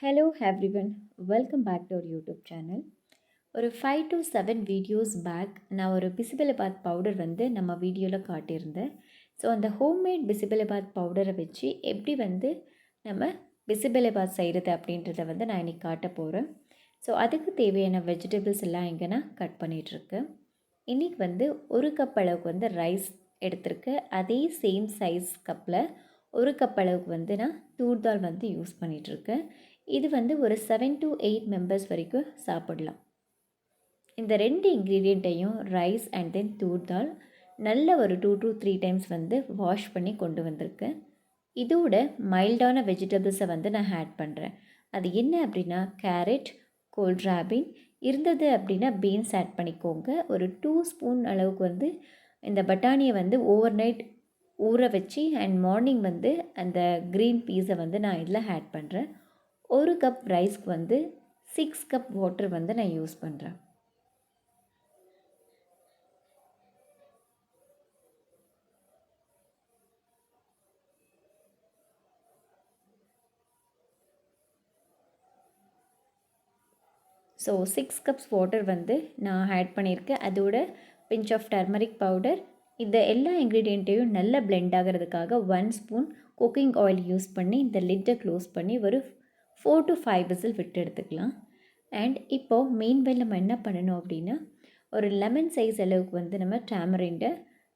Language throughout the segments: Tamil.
Hello everyone, welcome back to our YouTube channel. ஒரு 5 to 7 வீடியோஸ் பேக் நான் ஒரு பிசிபெலபாத் பவுடர் வந்து நம்ம வீடியோவில் காட்டியிருந்தேன். ஸோ அந்த ஹோம்மேட் பிசிபெலபாத் பவுடரை வச்சு எப்படி வந்து நம்ம பிசிபெலபாத் செய்கிறது அப்படின்றத வந்து நான் இன்றைக்கி காட்ட போகிறேன். ஸோ அதுக்கு தேவையான வெஜிடபிள்ஸ் எல்லாம் இங்கே நான் கட் பண்ணிகிட்ருக்கேன். இன்றைக்கி வந்து ஒரு கப் அளவுக்கு வந்து ரைஸ் எடுத்திருக்கேன். அதே சேம் சைஸ் கப்பில் ஒரு கப் அளவுக்கு வந்து நான் தூர் தால் வந்து யூஸ் பண்ணிகிட்ருக்கேன். இது வந்து ஒரு 7 to 8 மெம்பர்ஸ் வரைக்கும் சாப்பிடலாம். இந்த ரெண்டு இன்க்ரீடியண்ட்டையும் ரைஸ் அண்ட் தென் தூர் தால் நல்ல ஒரு 2 to 3 டைம்ஸ் வந்து வாஷ் பண்ணி கொண்டு வந்திருக்கேன். இதோட மைல்டான வெஜிடபிள்ஸை வந்து நான் ஆட் பண்ணுறேன். அது என்ன அப்படின்னா கேரட், கோல்ட்ராபின் இருந்தது அப்படின்னா பீன்ஸ் ஆட் பண்ணிக்கோங்க. ஒரு 2 ஸ்பூன் அளவுக்கு வந்து இந்த பட்டாணியை வந்து ஓவர் நைட் ஊற வச்சு அண்ட் மார்னிங் வந்து அந்த க்ரீன் பீஸை வந்து நான் இதில் ஆட் பண்ணுறேன். ஒரு கப் ரைஸ்க்கு வந்து 6 கப் வாட்டர் வந்து நான் யூஸ் பண்ணுறேன். ஸோ 6 கப்ஸ் வாட்டர் வந்து நான் ஆட் பண்ணியிருக்கேன். அதோட பிஞ்ச் ஆஃப் டர்மரிக் பவுடர், இந்த எல்லா இன்க்ரீடியண்ட்டையும் நல்லா பிளெண்ட் ஆகிறதுக்காக 1 ஸ்பூன் குக்கிங் ஆயில் யூஸ் பண்ணி இந்த லிட்டை க்ளோஸ் பண்ணி ஒரு 4 to 5 விசில் விட்டு எடுத்துக்கலாம். அண்ட் இப்போது மெயின்வெல் நம்ம என்ன பண்ணணும் அப்படின்னா ஒரு லெமன் சைஸ் அளவுக்கு வந்து நம்ம டேமரிண்டை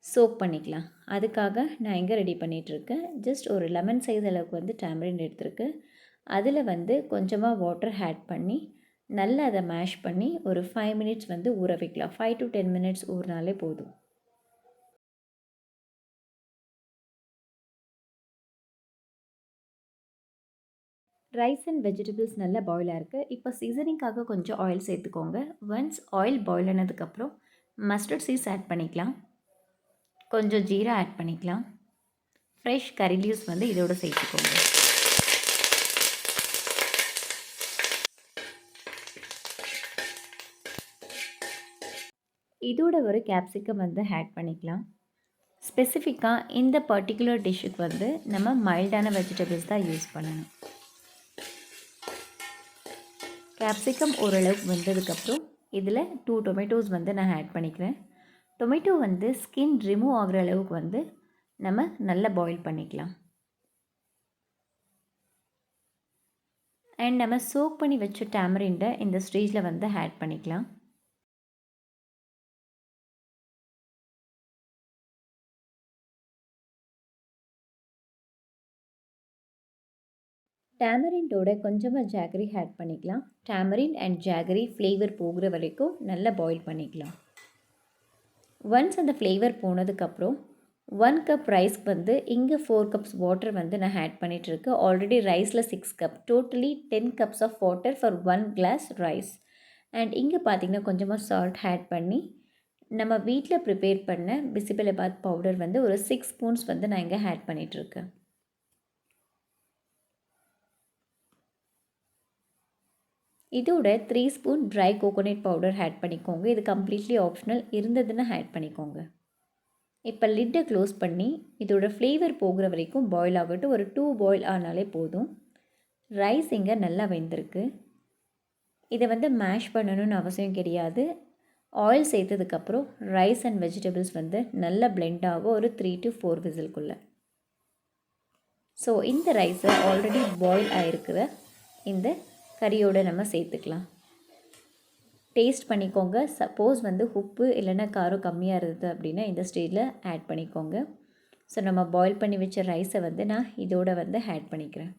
சோக் பண்ணிக்கலாம். அதுக்காக நான் எங்கே ரெடி பண்ணிகிட்ருக்கேன், ஜஸ்ட் ஒரு லெமன் சைஸ் அளவுக்கு வந்து டேமரிண்ட் எடுத்துருக்கு. அதில் வந்து கொஞ்சமாக வாட்டர் ஆட் பண்ணி நல்லா அதை மேஷ் பண்ணி ஒரு 5 மினிட்ஸ் வந்து ஊற வைக்கலாம். 5 to 10 மினிட்ஸ் ஊறினாலே போதும். ரைஸ் அண்ட் வெஜிடபிள்ஸ் நல்லா பாயில் இருக்குது. இப்போ சீசனிங்காக கொஞ்சம் ஆயில் சேர்த்துக்கோங்க. ஒன்ஸ் ஆயில் பாயில் ஆனதுக்கப்புறம் மஸ்டர்ட் சீட்ஸ் ஆட் பண்ணிக்கலாம். கொஞ்சம் ஜீரா ஆட் பண்ணிக்கலாம். ஃப்ரெஷ் கரி லீவ்ஸ் வந்து இதோட சேர்த்துக்கோங்க. இதோட ஒரு கேப்சிகம் வந்து ஆட் பண்ணிக்கலாம். ஸ்பெசிஃபிக்காக இந்த பர்டிகுலர் டிஷ்ஷுக்கு வந்து நம்ம மைல்டான வெஜிடபிள்ஸ் தான் யூஸ் பண்ணணும். கேப்சிகம் ஓரளவுக்கு வந்ததுக்கப்புறம் இதில் 2 டொமேட்டோஸ் வந்து நான் ஆட் பண்ணிக்கிறேன். டொமேட்டோ வந்து ஸ்கின் ரிமூவ் ஆகிற அளவுக்கு வந்து நம்ம நல்லா பாயில் பண்ணிக்கலாம். அண்ட் நம்ம சோக் பண்ணி வச்ச டேமரிண்டை இந்த ஸ்டேஜில் வந்து ஆட் பண்ணிக்கலாம். டேமரிண்டோட கொஞ்சமாக ஜாகரி ஆட் பண்ணிக்கலாம். டேமரிண்ட் அண்ட் ஜாகரி ஃப்ளேவர் போகிற வரைக்கும் நல்லா பாயில் பண்ணிக்கலாம். ஒன்ஸ் அந்த ஃப்ளேவர் போனதுக்கப்புறம் 1 கப் ரைஸ்க்கு வந்து இங்கே 4 கப்ஸ் வாட்டர் வந்து நான் ஆட் பண்ணிகிட்ருக்கேன். ஆல்ரெடி ரைஸில் 6 cup, totally 10 cups of water for 1 glass rice. And இங்கே பார்த்திங்கன்னா கொஞ்சமாக சால்ட் ஆட் பண்ணி நம்ம வீட்டில் ப்ரிப்பேர் பண்ண பிசிபெலபாத் பவுடர் வந்து ஒரு 6 ஸ்பூன்ஸ் வந்து நான் இங்கே ஆட் பண்ணிகிட்ருக்கேன். இதோட 3 spoon dry coconut powder add பண்ணிக்கோங்க. இது கம்ப்ளீட்லி ஆப்ஷனல், இருந்ததுன்னு ஆட் பண்ணிக்கோங்க. இப்போ லிட்டை க்ளோஸ் பண்ணி இதோட ஃப்ளேவர் போகிற வரைக்கும் பாயில் ஆகட்டும். ஒரு 2 பாயில் ஆனாலே போதும். ரைஸ் இங்கே நல்லா வெந்திருக்கு. இதை வந்து மேஷ் பண்ணணும்னு அவசியம் கிடையாது. ஆயில் சேர்த்ததுக்கப்புறம் ரைஸ் அண்ட் வெஜிடபிள்ஸ் வந்து நல்லா பிளெண்ட் ஆகும் ஒரு 3 to 4 விசில்குள்ளே. ஸோ இந்த ரைஸை ஆல்ரெடி பாயில் ஆகிருக்கிற இந்த கறியோடு நம்ம சேர்த்துக்கலாம். டேஸ்ட் பண்ணிக்கோங்க. சப்போஸ் வந்து உப்பு இல்லைன்னா காரம் கம்மியாக இருந்தது அப்படின்னா இந்த ஸ்டேஜில் ஆட் பண்ணிக்கோங்க. ஸோ நம்ம பாயில் பண்ணி வச்ச ரைஸை வந்து நான் இதோடு வந்து ஆட் பண்ணிக்கிறேன்.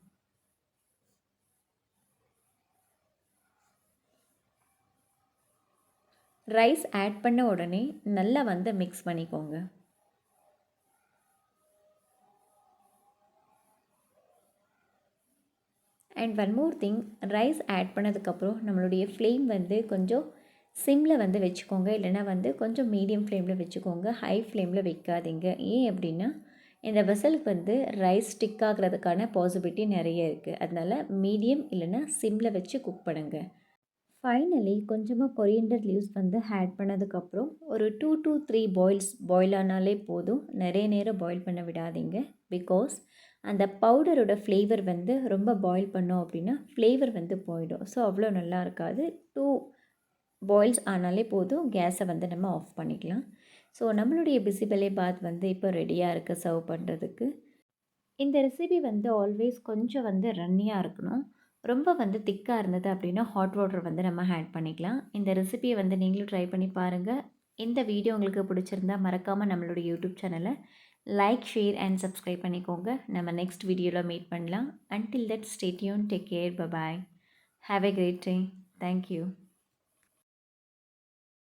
ரைஸ் ஆட் பண்ண உடனே நல்லா வந்து மிக்ஸ் பண்ணிக்கோங்க. And one more thing, rice add பண்ணதுக்கப்புறம் நம்மளுடைய ஃப்ளேம் வந்து கொஞ்சம் சிம்மில் வந்து வச்சுக்கோங்க. இல்லைனா வந்து கொஞ்சம் மீடியம் ஃப்ளேமில் வச்சுக்கோங்க. ஹை ஃப்ளேமில் வைக்காதீங்க. ஏன் அப்படின்னா இந்த வெசலுக்கு வந்து ரைஸ் ஸ்டிக் ஆகிறதுக்கான பாசிபிலிட்டி நிறைய இருக்குது. அதனால் மீடியம் இல்லைனா சிம்மில் வச்சு குக் பண்ணுங்கள். ஃபைனலி கொஞ்சமாக கொரியண்டர் லீவ்ஸ் வந்து ஆட் பண்ணதுக்கப்புறம் ஒரு 2 to 3 பாயில் ஆனாலே போதும். நிறைய நேரம் பாயில் பண்ண விடாதீங்க. பிகாஸ் அந்த பவுடரோட ஃப்ளேவர் வந்து ரொம்ப பாயில் பண்ணோம் அப்படின்னா ஃப்ளேவர் வந்து போயிடும். ஸோ அவ்வளோ நல்லா இருக்காது. 2 பாயில்ஸ் ஆனாலே போதும். கேஸை வந்து நம்ம ஆஃப் பண்ணிக்கலாம். ஸோ நம்மளுடைய பிசிபெலே பாத் வந்து இப்போ ரெடியாக இருக்குது சர்வ் பண்ணுறதுக்கு. இந்த ரெசிபி வந்து ஆல்வேஸ் கொஞ்சம் வந்து ரன்னியாக இருக்கணும். ரொம்ப வந்து திக்காக இருந்தது அப்படின்னா ஹாட் வாட்டர் வந்து நம்ம ஆட் பண்ணிக்கலாம். இந்த ரெசிபியை வந்து நீங்களும் ட்ரை பண்ணி பாருங்கள். இந்த வீடியோ உங்களுக்கு பிடிச்சிருந்தா மறக்காமல் நம்மளுடைய யூடியூப் சேனலை லைக், ஷேர் அண்ட் சப்ஸ்கிரைப் பண்ணிக்கோங்க. நம்ம நெக்ஸ்ட் வீடியோவில் மீட் பண்ணலாம். Until that stay tuned, take care, bye bye. Have a great day. Thank you.